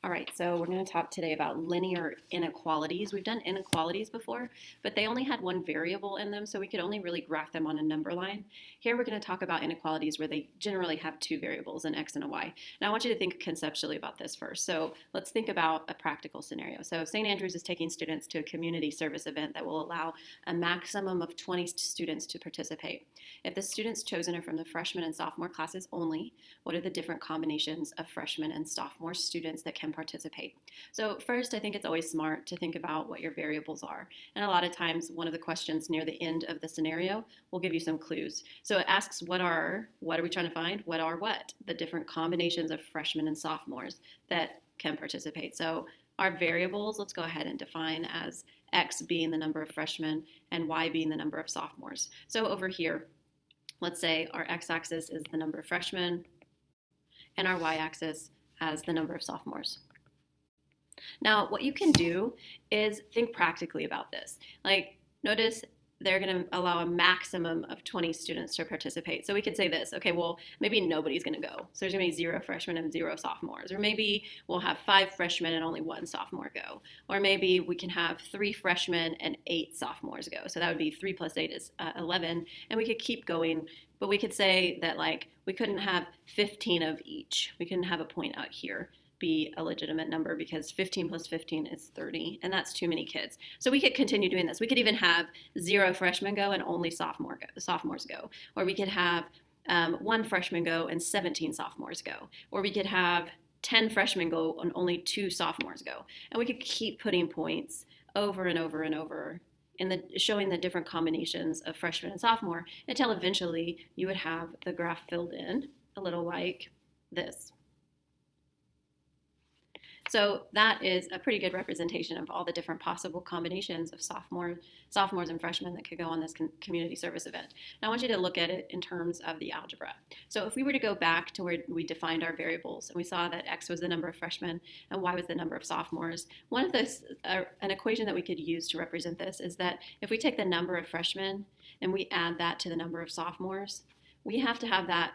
All right, so we're going to talk today about linear inequalities. We've done inequalities before, but they only had one variable in them, so we could only really graph them on a number line. Here we're going to talk about inequalities where they generally have two variables, an x and a y. Now I want you to think conceptually about this first. So let's think about a practical scenario. So St. Andrews is taking students to a community service event that will allow a maximum of 20 students to participate. If the students chosen are from the freshman and sophomore classes only, what are the different combinations of freshmen and sophomore students that can participate? So first, I think it's always smart to think about what your variables are. And a lot of times, one of the questions near the end of the scenario will give you some clues. So it asks, what are we trying to find? What are what? The different combinations of freshmen and sophomores that can participate. So our variables, let's go ahead and define as x being the number of freshmen and y being the number of sophomores. So over here, let's say our x-axis is the number of freshmen and our y-axis as the number of sophomores. Now, what you can do is think practically about this. Like, notice they're going to allow a maximum of 20 students to participate. So we could say this, okay, well, maybe nobody's going to go. So there's going to be 0 freshmen and 0 sophomores. Or maybe we'll have 5 freshmen and only 1 sophomore go. Or maybe we can have 3 freshmen and 8 sophomores go. So that would be 3 plus 8 is 11. And we could keep going, but we could say that, like, we couldn't have 15 of each. We couldn't have a point out here be a legitimate number because 15 plus 15 is 30, and that's too many kids. So we could continue doing this. We could even have 0 freshmen go and only sophomores go. Or we could have 1 freshman go and 17 sophomores go. Or we could have 10 freshmen go and only 2 sophomores go. And we could keep putting points over and over and over showing the different combinations of freshman and sophomore until eventually you would have the graph filled in a little like this. So that is a pretty good representation of all the different possible combinations of sophomores and freshmen that could go on this community service event. Now I want you to look at it in terms of the algebra. So if we were to go back to where we defined our variables and we saw that x was the number of freshmen and y was the number of sophomores, an equation that we could use to represent this is that if we take the number of freshmen and we add that to the number of sophomores, we have to have that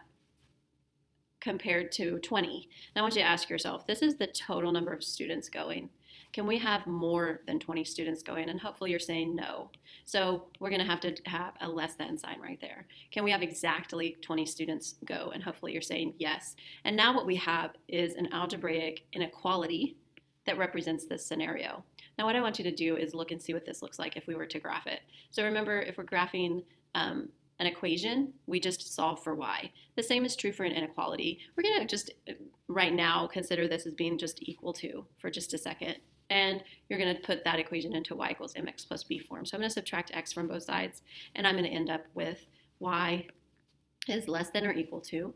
compared to 20. Now I want you to ask yourself, this is the total number of students going. Can we have more than 20 students going? And hopefully you're saying no. So we're going to have a less than sign right there. Can we have exactly 20 students go? And hopefully you're saying yes. And now what we have is an algebraic inequality that represents this scenario. Now what I want you to do is look and see what this looks like if we were to graph it. So remember, if we're graphing an equation, we just solve for y. The same is true for an inequality. We're going to just right now consider this as being just equal to for just a second. And you're going to put that equation into y equals mx plus b form. So I'm going to subtract x from both sides, and I'm going to end up with y is less than or equal to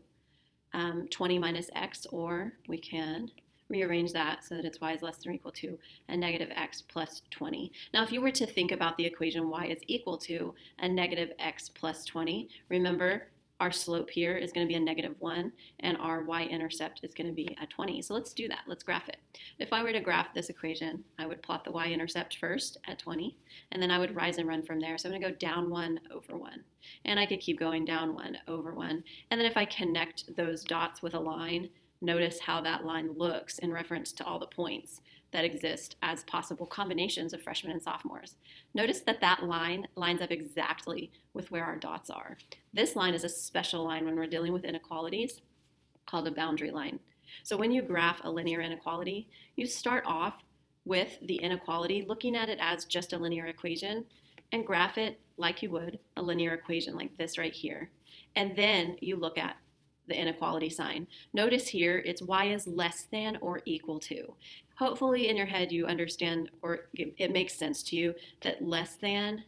20 minus x, or we can rearrange that so that it's y is less than or equal to a negative x plus 20. Now, if you were to think about the equation y is equal to a negative x plus 20, remember our slope here is going to be a negative 1 and our y-intercept is going to be a 20. So let's do that. Let's graph it. If I were to graph this equation, I would plot the y-intercept first at 20, and then I would rise and run from there. So I'm going to go down 1 over 1. And I could keep going down 1 over 1. And then if I connect those dots with a line, notice how that line looks in reference to all the points that exist as possible combinations of freshmen and sophomores. Notice that that line lines up exactly with where our dots are. This line is a special line when we're dealing with inequalities called a boundary line. So when you graph a linear inequality, you start off with the inequality, looking at it as just a linear equation, and graph it like you would a linear equation like this right here. And then you look at the inequality sign. Notice here it's y is less than or equal to. Hopefully in your head you understand, or it makes sense to you, that less than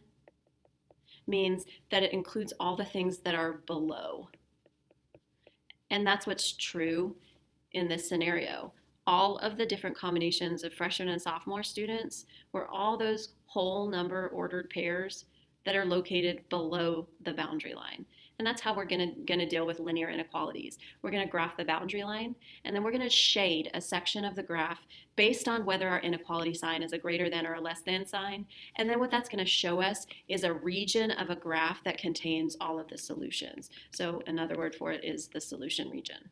means that it includes all the things that are below. And that's what's true in this scenario. All of the different combinations of freshman and sophomore students were all those whole number ordered pairs that are located below the boundary line. And that's how we're going to deal with linear inequalities. We're going to graph the boundary line, and then we're going to shade a section of the graph based on whether our inequality sign is a greater than or a less than sign. And then what that's going to show us is a region of a graph that contains all of the solutions. So another word for it is the solution region.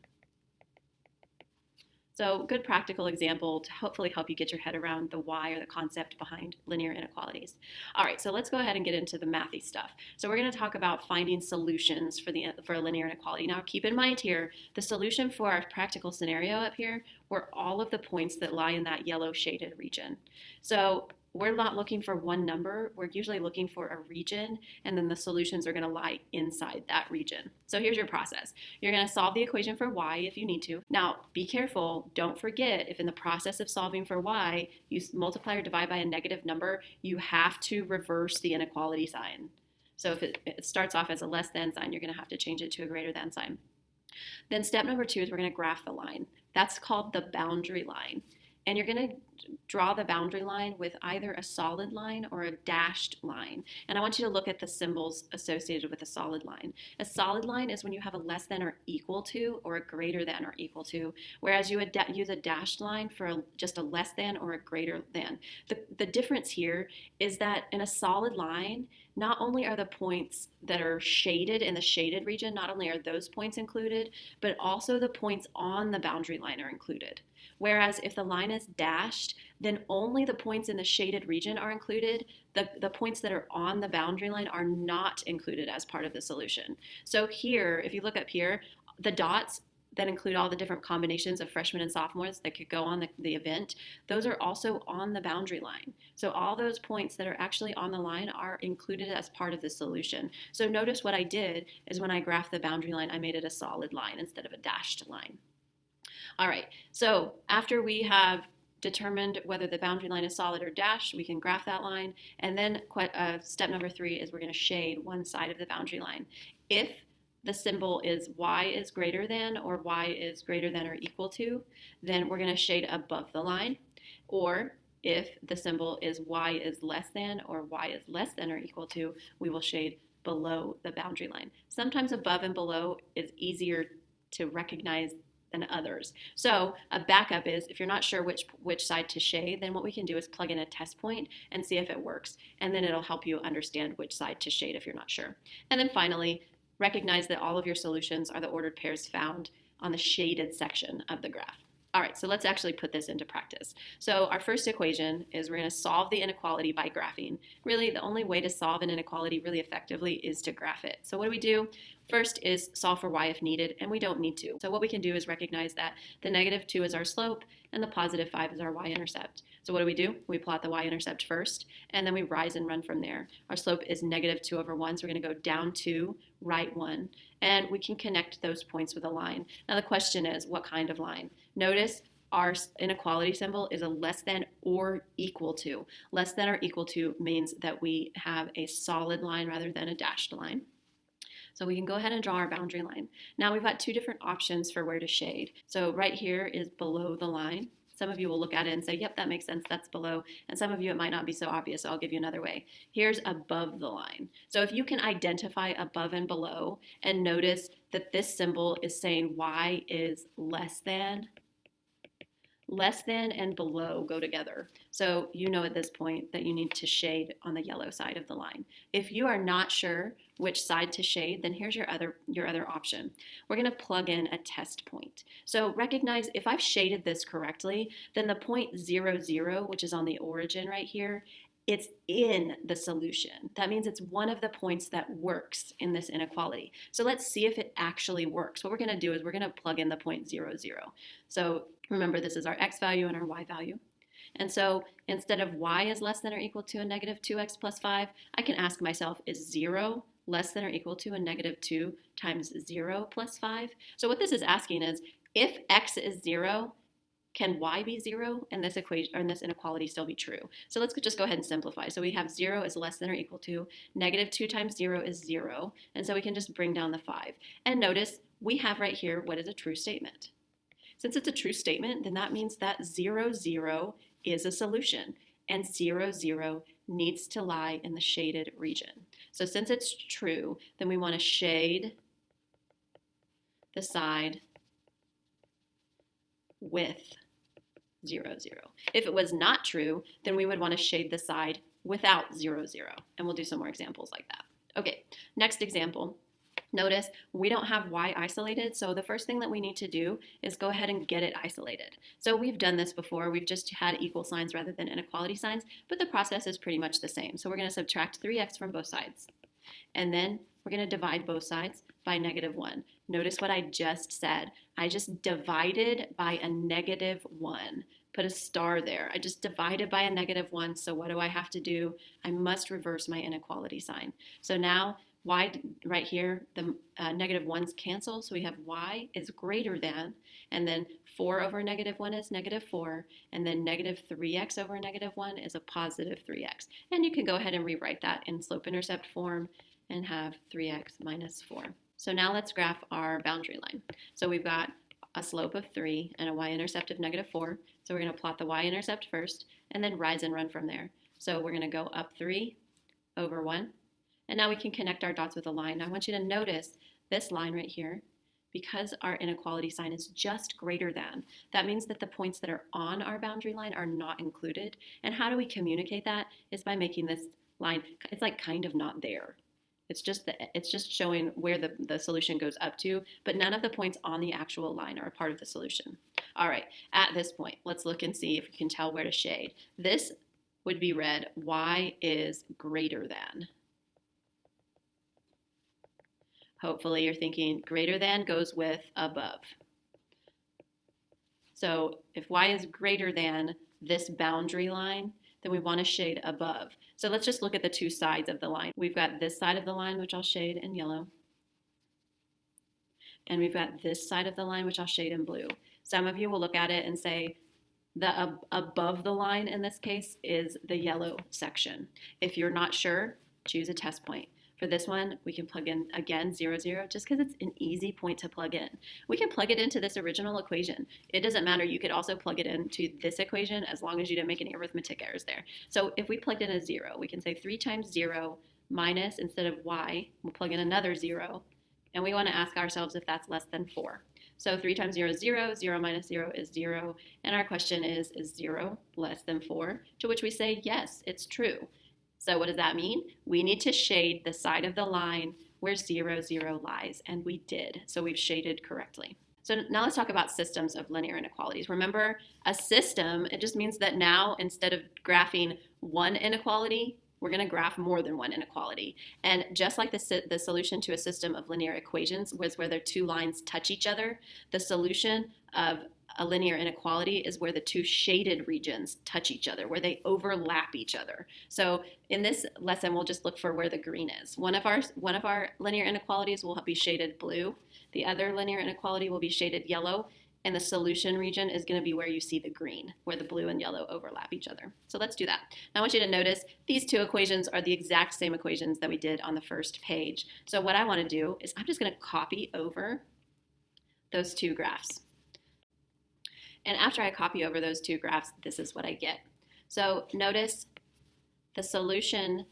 So good practical example to hopefully help you get your head around the why or the concept behind linear inequalities. All right, so let's go ahead and get into the mathy stuff. So we're going to talk about finding solutions for a linear inequality. Now keep in mind here, the solution for our practical scenario up here were all of the points that lie in that yellow shaded region. So we're not looking for one number. We're usually looking for a region, and then the solutions are going to lie inside that region. So here's your process. You're going to solve the equation for y if you need to. Now, be careful. Don't forget, if in the process of solving for y, you multiply or divide by a negative number, you have to reverse the inequality sign. So if it starts off as a less than sign, you're going to have to change it to a greater than sign. Then step number 2 is we're going to graph the line. That's called the boundary line. And you're going to draw the boundary line with either a solid line or a dashed line. And I want you to look at the symbols associated with a solid line. A solid line is when you have a less than or equal to or a greater than or equal to, whereas you would use a dashed line for just a less than or a greater than. The difference here is that in a solid line, not only are the points that are shaded in the shaded region, not only are those points included, but also the points on the boundary line are included. Whereas if the line is dashed, then only the points in the shaded region are included. The points that are on the boundary line are not included as part of the solution. So here, if you look up here, the dots that include all the different combinations of freshmen and sophomores that could go on the event, those are also on the boundary line. So all those points that are actually on the line are included as part of the solution. So notice what I did is when I graphed the boundary line, I made it a solid line instead of a dashed line. All right, so after we have determined whether the boundary line is solid or dashed, we can graph that line. And then step number 3 is we're going to shade one side of the boundary line. If the symbol is y is greater than or y is greater than or equal to, then we're going to shade above the line. Or if the symbol is y is less than or y is less than or equal to, we will shade below the boundary line. Sometimes above and below is easier to recognize than others. So a backup is if you're not sure which side to shade, then what we can do is plug in a test point and see if it works. And then it'll help you understand which side to shade if you're not sure. And then finally, recognize that all of your solutions are the ordered pairs found on the shaded section of the graph. All right, so let's actually put this into practice. So our first equation is we're going to solve the inequality by graphing. Really, the only way to solve an inequality really effectively is to graph it. So what do? First is solve for y if needed, and we don't need to. So what we can do is recognize that the -2 is our slope and the +5 is our y-intercept. So what do? We plot the y-intercept first, and then we rise and run from there. Our slope is -2/1, so we're going to go down 2, right 1, and we can connect those points with a line. Now the question is, what kind of line? Notice our inequality symbol is a less than or equal to. Less than or equal to means that we have a solid line rather than a dashed line. So we can go ahead and draw our boundary line. Now we've got 2 different options for where to shade. So right here is below the line. Some of you will look at it and say, yep, that makes sense, that's below. And some of you, it might not be so obvious, so I'll give you another way. Here's above the line. So if you can identify above and below and notice that this symbol is saying y is less than and below go together. So you know at this point that you need to shade on the yellow side of the line. If you are not sure which side to shade, then here's your other option. We're going to plug in a test point. So recognize if I've shaded this correctly, then the point 0, 0, which is on the origin right here, it's in the solution. That means it's one of the points that works in this inequality. So let's see if it actually works. What we're going to do is we're going to plug in the point 0, 0. So remember, this is our x value and our y value. And so instead of y is less than or equal to a -2x plus 5, I can ask myself, is 0 less than or equal to a -2 times 0 plus 5? So what this is asking is, if x is 0, can y be 0 and this equation or this inequality still be true? So let's just go ahead and simplify. So we have 0 is less than or equal to, -2 times 0 is 0. And so we can just bring down the 5. And notice we have right here what is a true statement. Since it's a true statement, then that means that 0, 0 is a solution. And 0, 0 needs to lie in the shaded region. So since it's true, then we want to shade the side with 0, 0. If it was not true, then we would want to shade the side without 0, 0. And we'll do some more examples like that. Okay, next example. Notice we don't have y isolated, so the first thing that we need to do is go ahead and get it isolated. So we've done this before. We've just had equal signs rather than inequality signs, but the process is pretty much the same. So we're going to subtract 3x from both sides. And then we're going to divide both sides by -1. Notice what I just said. I just divided by a -1. Put a star there. I just divided by a -1, so what do I have to do? I must reverse my inequality sign. So now y right here, the -1s cancel, so we have y is greater than, and then 4 over -1 is -4, and then -3x over -1 is a positive 3x. And you can go ahead and rewrite that in slope-intercept form and have 3x minus 4. So now let's graph our boundary line. So we've got a slope of 3 and a y-intercept of -4. So we're going to plot the y-intercept first and then rise and run from there. So we're going to go up 3 over 1. And now we can connect our dots with a line. Now I want you to notice this line right here, because our inequality sign is just greater than. That means that the points that are on our boundary line are not included. And how do we communicate that? Is by making this line, it's like kind of not there. It's just showing where the solution goes up to, but none of the points on the actual line are a part of the solution. All right, at this point, let's look and see if we can tell where to shade. This would be read, y is greater than. Hopefully you're thinking greater than goes with above. So if y is greater than this boundary line, then we want to shade above. So let's just look at the two sides of the line. We've got this side of the line, which I'll shade in yellow. And we've got this side of the line, which I'll shade in blue. Some of you will look at it and say the above the line in this case is the yellow section. If you're not sure, choose a test point. For this one, we can plug in, again, 0, 0, just because it's an easy point to plug in. We can plug it into this original equation. It doesn't matter. You could also plug it into this equation as long as you didn't make any arithmetic errors there. So if we plugged in a 0, we can say 3 times 0 minus, instead of y, we'll plug in another 0, and we want to ask ourselves if that's less than 4. So 3 times 0 is 0, 0 minus 0 is 0, and our question is 0 less than 4? To which we say, yes, it's true. So what does that mean? We need to shade the side of the line where 0, 0 lies, and we did. So we've shaded correctly. So now let's talk about systems of linear inequalities. Remember, a system, it just means that now instead of graphing one inequality, we're going to graph more than one inequality. And just like the solution to a system of linear equations was where the two lines touch each other, the solution of a linear inequality is where the two shaded regions touch each other, where they overlap each other. So in this lesson, we'll just look for where the green is. One of our linear inequalities will be shaded blue. The other linear inequality will be shaded yellow. And the solution region is going to be where you see the green, where the blue and yellow overlap each other. So let's do that. Now I want you to notice these two equations are the exact same equations that we did on the first page. So what I want to do is I'm just going to copy over those two graphs. And after I copy over those two graphs, this is what I get. So notice the solution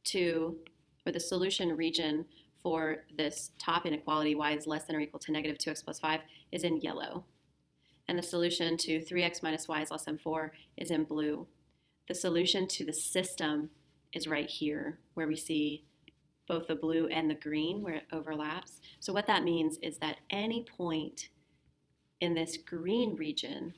to, or the solution region for this top inequality, y is less than or equal to -2x plus 5, is in yellow. And the solution to 3x minus y is less than 4 is in blue. The solution to the system is right here, where we see both the blue and the green, where it overlaps. So what that means is that any point in this green region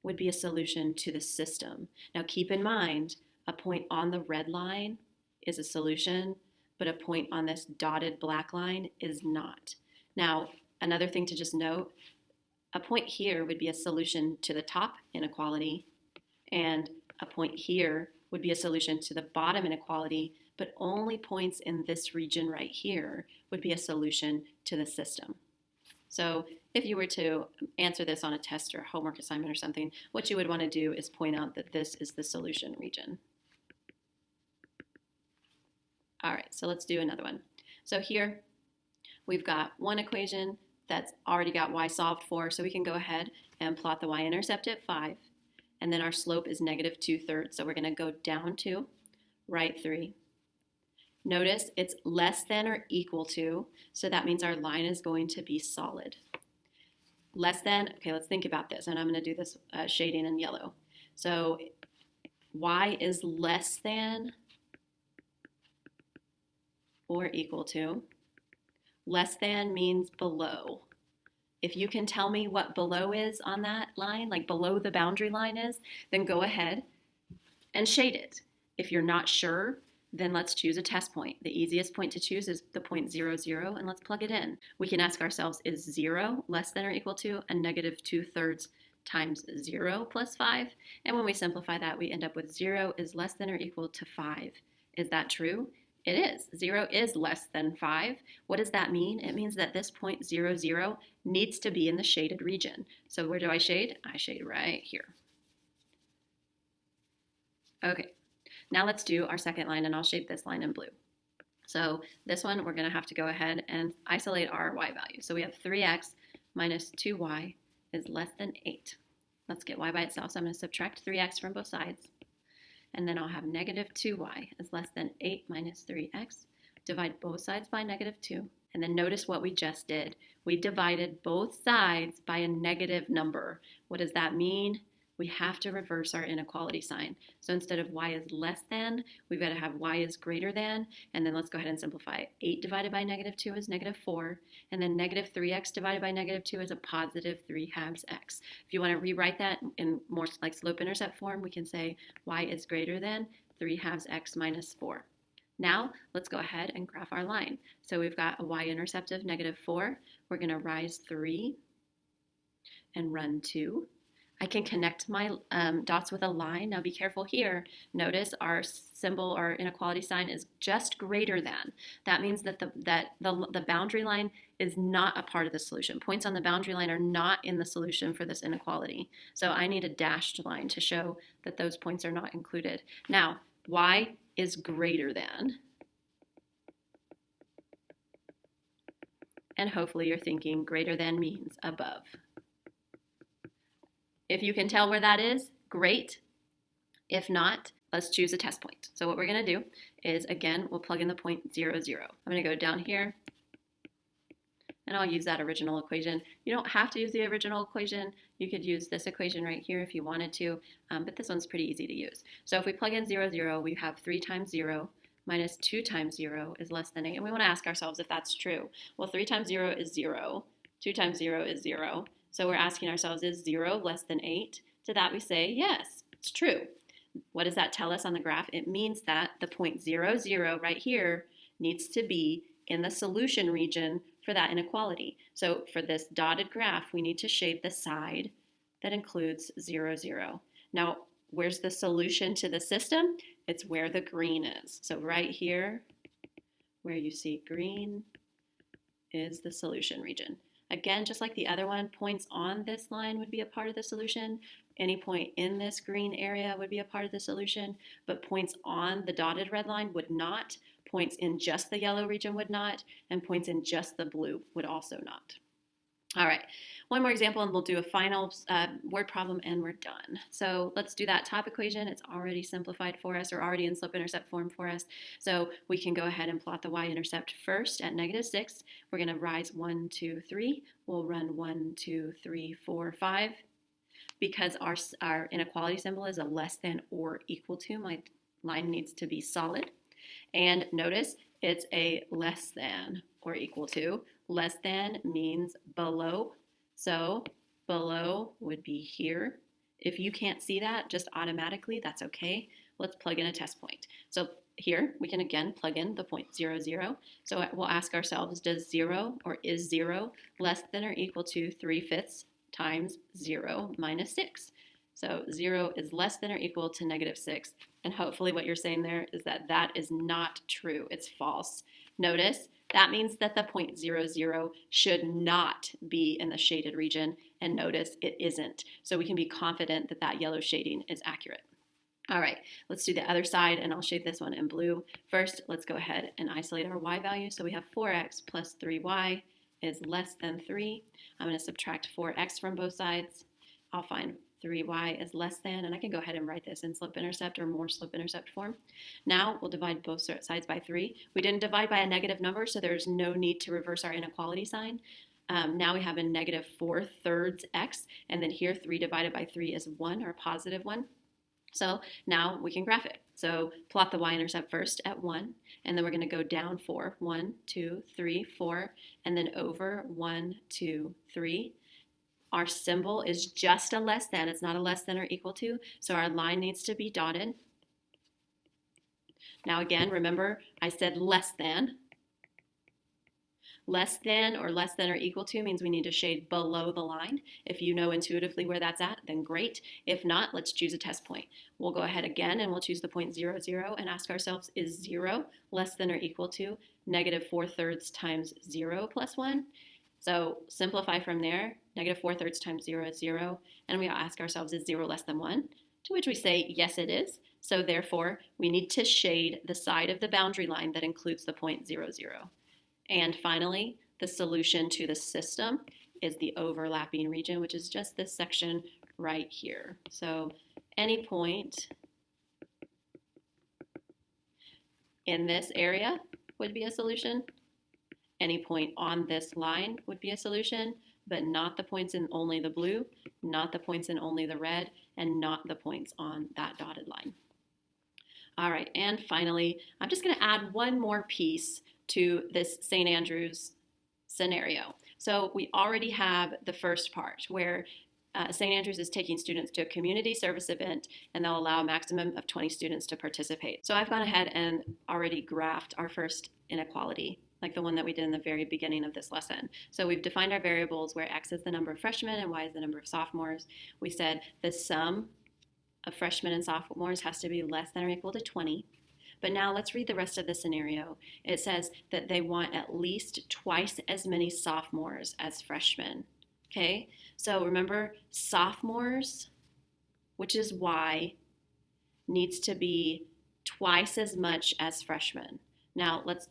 would be a solution to the system. Now keep in mind, a point on the red line is a solution, but a point on this dotted black line is not. Now, another thing to just note, a point here would be a solution to the top inequality, and a point here would be a solution to the bottom inequality, but only points in this region right here would be a solution to the system. So if you were to answer this on a test or a homework assignment or something, what you would want to do is point out that this is the solution region. All right, so let's do another one. So here we've got one equation that's already got y solved for, so we can go ahead and plot the y-intercept at 5, and then our slope is -2/3, so we're going to go down 2, right 3. Notice it's less than or equal to, so that means our line is going to be solid. Less than, okay, let's think about this, and I'm going to do this shading in yellow. So y is less than or equal to Less than means below. If you can tell me what below is on that line, like below the boundary line is, then go ahead and shade it. If you're not sure, then let's choose a test point. The easiest point to choose is the point 0, 0, and let's plug it in. We can ask ourselves, is 0 less than or equal to a negative 2/3 times 0 plus 5? And when we simplify that, we end up with 0 is less than or equal to 5. Is that true? It is. 0 is less than 5. What does that mean? It means that this point 0, 0 needs to be in the shaded region. So where do I shade? I shade right here. Okay, now let's do our second line, and I'll shade this line in blue. So this one, we're going to have to go ahead and isolate our y value. So we have 3x minus 2y is less than 8. Let's get y by itself. So I'm going to subtract 3x from both sides. And then I'll have negative 2y is less than 8 minus 3x. Divide both sides by negative 2. And then notice what we just did. We divided both sides by a negative number. What does that mean? We have to reverse our inequality sign. So instead of y is less than, we've got to have y is greater than. And then let's go ahead and simplify. 8 divided by negative 2 is negative 4. And then negative 3x divided by negative 2 is a positive 3/2 x. If you want to rewrite that in more like slope-intercept form, we can say y is greater than 3/2 x minus 4. Now, let's go ahead and graph our line. So we've got a y-intercept of negative 4. We're going to rise 3 and run 2. I can connect my dots with a line. Now be careful here. Notice our symbol, our inequality sign is just greater than. That means that the boundary line is not a part of the solution. Points on the boundary line are not in the solution for this inequality. So I need a dashed line to show that those points are not included. Now, y is greater than. And hopefully you're thinking greater than means above. If you can tell where that is, great. If not, let's choose a test point. So what we're going to do is, again, we'll plug in the point 0, 0. I'm going to go down here, and I'll use that original equation. You don't have to use the original equation. You could use this equation right here if you wanted to, but this one's pretty easy to use. So if we plug in 0, 0, we have 3 times 0 minus 2 times 0 is less than 8. And we want to ask ourselves if that's true. Well, 3 times 0 is 0. 2 times 0 is 0. So we're asking ourselves, is 0 less than 8? To that we say, yes, it's true. What does that tell us on the graph? It means that the point 0, 0 right here needs to be in the solution region for that inequality. So for this dotted graph, we need to shade the side that includes 0, 0. Now, where's the solution to the system? It's where the green is. So right here, where you see green, is the solution region. Again, just like the other one, points on this line would be a part of the solution. Any point in this green area would be a part of the solution, but points on the dotted red line would not. Points in just the yellow region would not, and points in just the blue would also not. All right, one more example, and we'll do a final word problem, and we're done. So let's do that top equation. It's already simplified for us, or already in slope-intercept form for us. So we can go ahead and plot the y-intercept first at negative 6. We're going to rise 1, 2, 3. We'll run 1, 2, 3, 4, 5. Because our inequality symbol is a less than or equal to, my line needs to be solid. And notice it's a less than or equal to. Less than means below. So below would be here. If you can't see that just automatically, that's okay. Let's plug in a test point. So here we can again plug in the point 0, 0. So we'll ask ourselves, does 0 or is 0 less than or equal to 3/5 times 0 minus 6? So 0 is less than or equal to negative 6. And hopefully what you're saying there is that that is not true. It's false. Notice that means that the point 0, 0 should not be in the shaded region. And notice it isn't. So we can be confident that that yellow shading is accurate. All right, let's do the other side, and I'll shade this one in blue. First, let's go ahead and isolate our y value. So we have 4x plus 3y is less than 3. I'm going to subtract 4x from both sides. I'll find 3y is less than, and I can go ahead and write this in slope-intercept or more slope-intercept form. Now we'll divide both sides by 3. We didn't divide by a negative number, so there's no need to reverse our inequality sign. Now we have a negative 4/3 x, and then here 3 divided by 3 is 1, or positive 1. So now we can graph it. So plot the y-intercept first at 1, and then we're going to go down 4. 1, 2, 3, 4, and then over 1, 2, 3. Our symbol is just a less than. It's not a less than or equal to, so our line needs to be dotted. Now again, remember I said less than. Less than or equal to means we need to shade below the line. If you know intuitively where that's at, then great. If not, let's choose a test point. We'll go ahead again and we'll choose the point 0, 0 and ask ourselves, is 0 less than or equal to negative 4/3 times 0 plus 1? So simplify from there. Negative 4/3 times 0 is 0. And we ask ourselves, is 0 less than 1? To which we say, yes, it is. So therefore, we need to shade the side of the boundary line that includes the point 0, 0. And finally, the solution to the system is the overlapping region, which is just this section right here. So any point in this area would be a solution. Any point on this line would be a solution, but not the points in only the blue, not the points in only the red, and not the points on that dotted line. All right, and finally, I'm just going to add one more piece to this St. Andrews scenario. So we already have the first part where St. Andrews is taking students to a community service event, and they'll allow a maximum of 20 students to participate. So I've gone ahead and already graphed our first inequality, like the one that we did in the very beginning of this lesson. So we've defined our variables where X is the number of freshmen and Y is the number of sophomores. We said the sum of freshmen and sophomores has to be less than or equal to 20. But now let's read the rest of the scenario. It says that they want at least twice as many sophomores as freshmen. Okay, so remember, sophomores, which is Y, needs to be twice as much as freshmen. Now let's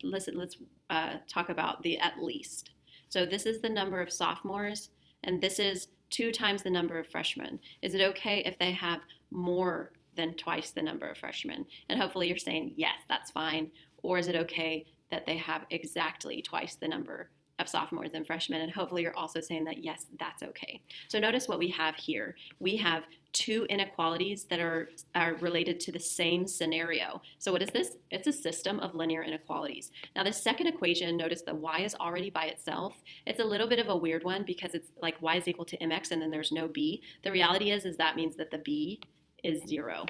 talk about the at least. So this is the number of sophomores, and this is 2 times the number of freshmen. Is it okay if they have more than twice the number of freshmen? And hopefully you're saying, yes, that's fine. Or is it okay that they have exactly twice the number of sophomores and freshmen? And hopefully you're also saying that, yes, that's okay. So notice what we have here. We have 2 inequalities that are related to the same scenario. So what is this? It's a system of linear inequalities. Now the second equation, notice that y is already by itself. It's a little bit of a weird one because it's like y is equal to mx and then there's no b. The reality is that means that the b is 0.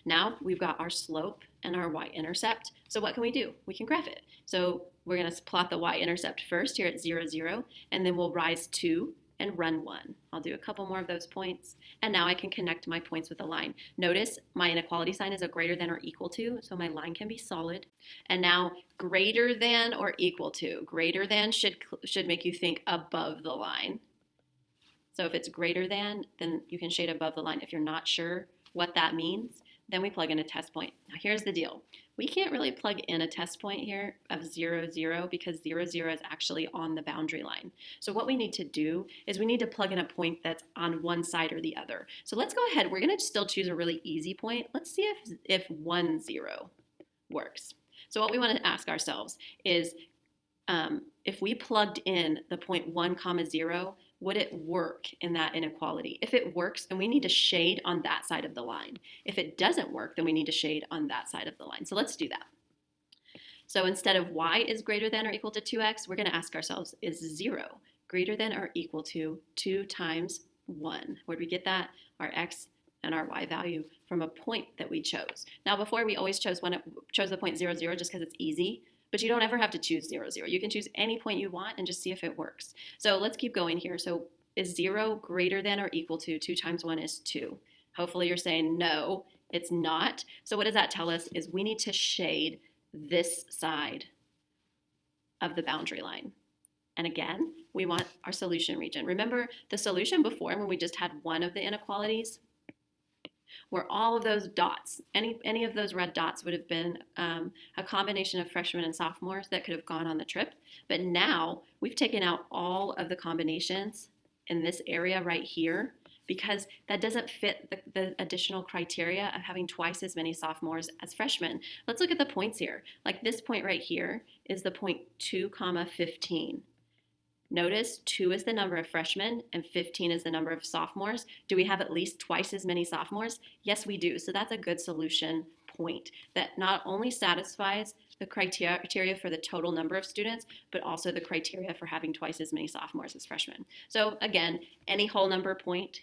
Now we've got our slope and our y-intercept. So what can we do? We can graph it. So we're going to plot the y-intercept first here at 0, 0, and then we'll rise 2 and run 1. I'll do a couple more of those points, and now I can connect my points with a line. Notice my inequality sign is a greater than or equal to, so my line can be solid. And now greater than or equal to. Greater than should make you think above the line. So if it's greater than, then you can shade above the line. If you're not sure what that means, then we plug in a test point. Now here's the deal. We can't really plug in a test point here of 0, 0 because 0, 0 is actually on the boundary line. So what we need to do is we need to plug in a point that's on one side or the other. So let's go ahead. We're going to still choose a really easy point. Let's see if 1, 0 works. So what we want to ask ourselves is if we plugged in the point 1, 0, would it work in that inequality? If it works, then we need to shade on that side of the line. If it doesn't work, then we need to shade on that side of the line. So let's do that. So instead of y is greater than or equal to 2x, we're going to ask ourselves, is 0 greater than or equal to 2 times 1? Where do we get that? Our x and our y value from a point that we chose. Now before we always chose the point 0, 0 just because it's easy. But you don't ever have to choose 0, 0. You can choose any point you want and just see if it works. So let's keep going here. So is 0 greater than or equal to 2 times 1 is 2? Hopefully you're saying no, it's not. So what does that tell us is we need to shade this side of the boundary line. And again, we want our solution region. Remember the solution before when we just had one of the inequalities? Where all of those dots, any of those red dots would have been a combination of freshmen and sophomores that could have gone on the trip. But now we've taken out all of the combinations in this area right here because that doesn't fit the additional criteria of having twice as many sophomores as freshmen. Let's look at the points here. Like this point right here is the point 2, 15. Notice 2 is the number of freshmen and 15 is the number of sophomores. Do we have at least twice as many sophomores? Yes, we do. So that's a good solution point that not only satisfies the criteria for the total number of students, but also the criteria for having twice as many sophomores as freshmen. So again, any whole number point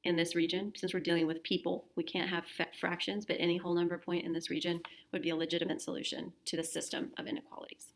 in this region, since we're dealing with people, we can't have fractions, but any whole number point in this region would be a legitimate solution to the system of inequalities.